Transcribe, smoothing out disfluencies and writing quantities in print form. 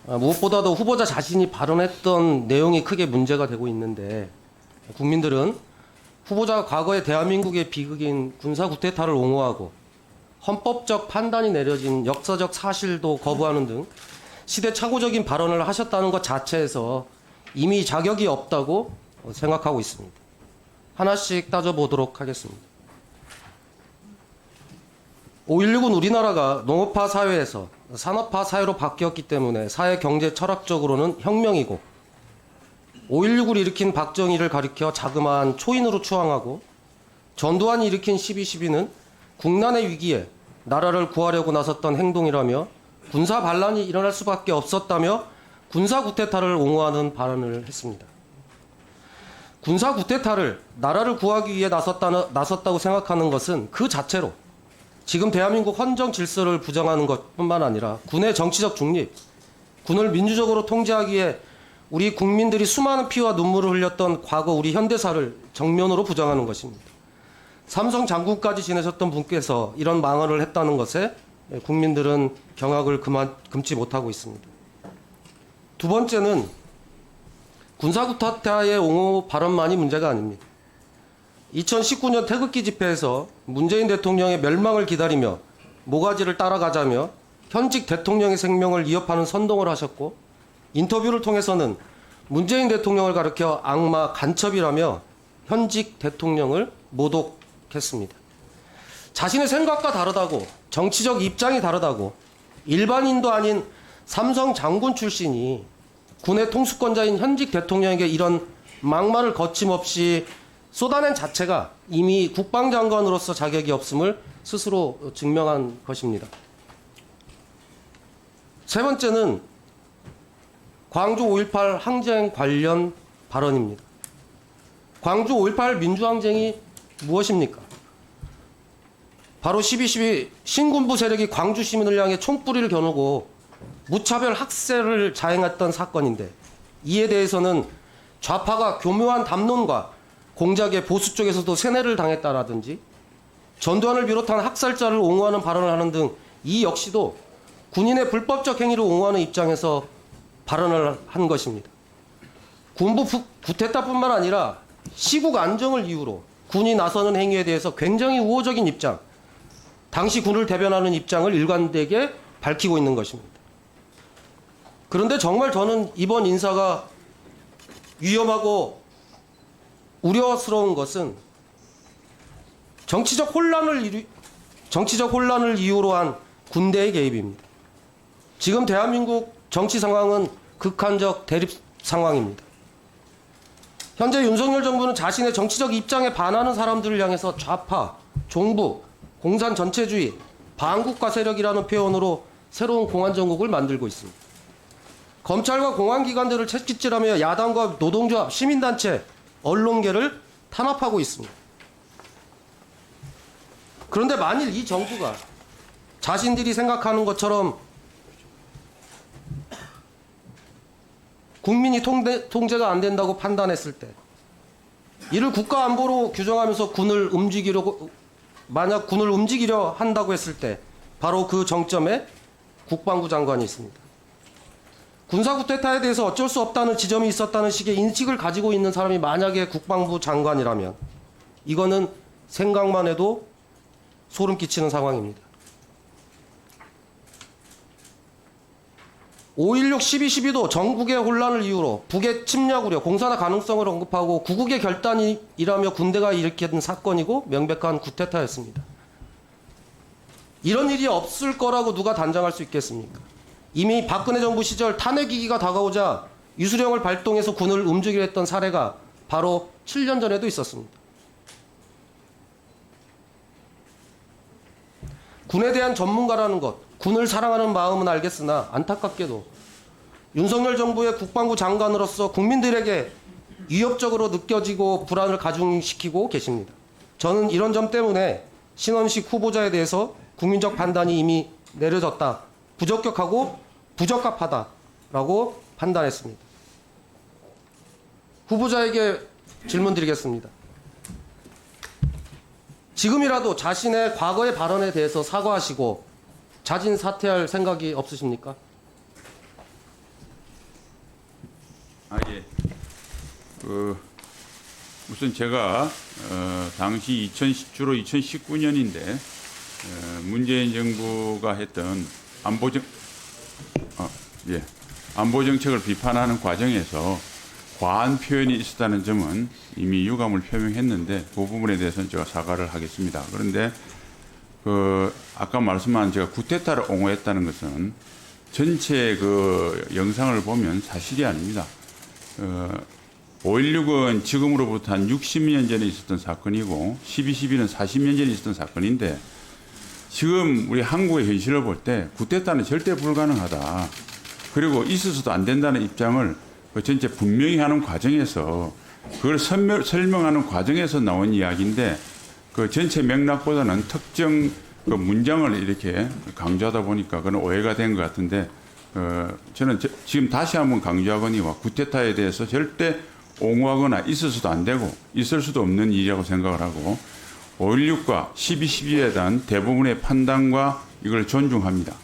무엇보다도 후보자 자신이 발언했던 내용이 크게 문제가 되고 있는데 국민들은 후보자가 과거에 대한민국의 비극인 군사 쿠데타를 옹호하고 헌법적 판단이 내려진 역사적 사실도 거부하는 등 시대착오적인 발언을 하셨다는 것 자체에서 이미 자격이 없다고 생각하고 있습니다. 하나씩 따져보도록 하겠습니다. 5.16은 우리나라가 농업화 사회에서 산업화 사회로 바뀌었기 때문에 사회 경제 철학적으로는 혁명이고 5.16을 일으킨 박정희를 가리켜 자그마한 초인으로 추앙하고 전두환이 일으킨 12.12는 국난의 위기에 나라를 구하려고 나섰던 행동이라며 군사 반란이 일어날 수밖에 없었다며 군사 쿠데타를 옹호하는 발언을 했습니다. 군사 쿠데타를 나라를 구하기 위해 나섰다고 생각하는 것은 그 자체로 지금 대한민국 헌정 질서를 부정하는 것뿐만 아니라 군의 정치적 중립, 군을 민주적으로 통제하기 위해 우리 국민들이 수많은 피와 눈물을 흘렸던 과거 우리 현대사를 정면으로 부정하는 것입니다. 삼성 장군까지 지내셨던 분께서 이런 망언을 했다는 것에 국민들은 경악을 금치 못하고 있습니다. 두 번째는 군사 쿠데타의 옹호 발언만이 문제가 아닙니다. 2019년 태극기 집회에서 문재인 대통령의 멸망을 기다리며 모가지를 따라가자며 현직 대통령의 생명을 위협하는 선동을 하셨고 인터뷰를 통해서는 문재인 대통령을 가리켜 악마 간첩이라며 현직 대통령을 모독했습니다. 자신의 생각과 다르다고 정치적 입장이 다르다고 일반인도 아닌 삼성 장군 출신이 군의 통수권자인 현직 대통령에게 이런 막말을 거침없이 쏟아낸 자체가 이미 국방장관으로서 자격이 없음을 스스로 증명한 것입니다. 세 번째는 광주 5.18 항쟁 관련 발언입니다. 광주 5.18 민주항쟁이 무엇입니까? 바로 12.12 신군부 세력이 광주 시민을 향해 총뿌리를 겨누고 무차별 학살을 자행했던 사건인데 이에 대해서는 좌파가 교묘한 담론과 공작에 보수 쪽에서도 세뇌를 당했다라든지 전두환을 비롯한 학살자를 옹호하는 발언을 하는 등 이 역시도 군인의 불법적 행위를 옹호하는 입장에서 발언을 한 것입니다. 군부 쿠데타뿐만 아니라 시국 안정을 이유로 군이 나서는 행위에 대해서 굉장히 우호적인 입장, 당시 군을 대변하는 입장을 일관되게 밝히고 있는 것입니다. 그런데 정말 저는 이번 인사가 위험하고 우려스러운 것은 정치적 혼란을 이유로 한 군대의 개입입니다. 지금 대한민국 정치 상황은 극한적 대립 상황입니다. 현재 윤석열 정부는 자신의 정치적 입장에 반하는 사람들을 향해서 좌파, 종부, 공산 전체주의, 반국가 세력이라는 표현으로 새로운 공안정국을 만들고 있습니다. 검찰과 공안기관들을 채찍질하며 야당과 노동조합, 시민단체, 언론계를 탄압하고 있습니다. 그런데 만일 이 정부가 자신들이 생각하는 것처럼 국민이 통제가 안 된다고 판단했을 때 이를 국가안보로 규정하면서 만약 군을 움직이려 한다고 했을 때 바로 그 정점에 국방부 장관이 있습니다. 군사 쿠데타에 대해서 어쩔 수 없다는 지점이 있었다는 식의 인식을 가지고 있는 사람이 만약에 국방부 장관이라면 이거는 생각만 해도 소름 끼치는 상황입니다. 5.16, 12.12도 전국의 혼란을 이유로 북의 침략 우려, 공산화 가능성을 언급하고 구국의 결단이라며 군대가 일으킨 사건이고 명백한 쿠데타였습니다. 이런 일이 없을 거라고 누가 단정할 수 있겠습니까? 이미 박근혜 정부 시절 탄핵위기가 다가오자 유수령을 발동해서 군을 움직이려 했던 사례가 바로 7년 전에도 있었습니다. 군에 대한 전문가라는 것, 군을 사랑하는 마음은 알겠으나 안타깝게도 윤석열 정부의 국방부 장관으로서 국민들에게 위협적으로 느껴지고 불안을 가중시키고 계십니다. 저는 이런 점 때문에 신원식 후보자에 대해서 국민적 판단이 이미 내려졌다, 부적격하고 부적합하다라고 판단했습니다. 후보자에게 질문 드리겠습니다. 지금이라도 자신의 과거의 발언에 대해서 사과하시고 자진 사퇴할 생각이 없으십니까? 예. 우선 제가 당시 주로 2019년인데 문재인 정부가 했던 안보 정책을 비판하는 과정에서 과한 표현이 있었다는 점은 이미 유감을 표명했는데 그 부분에 대해서는 제가 사과를 하겠습니다. 그런데 아까 말씀한 제가 쿠데타를 옹호했다는 것은 전체 영상을 보면 사실이 아닙니다. 5.16은 지금으로부터 한 60년 전에 있었던 사건이고 12.12는 40년 전에 있었던 사건인데 지금 우리 한국의 현실을 볼 때 쿠데타는 절대 불가능하다. 그리고 있어서도 안 된다는 입장을 전체 분명히 하는 과정에서 그걸 설명하는 과정에서 나온 이야기인데 그 전체 맥락보다는 특정 문장을 이렇게 강조하다 보니까 그건 오해가 된 것 같은데 저는 지금 다시 한번 강조하거니와 쿠데타에 대해서 절대 옹호하거나 있어서도 안 되고 있을 수도 없는 일이라고 생각을 하고 5.16과 12.12에 대한 대부분의 판단과 이걸 존중합니다.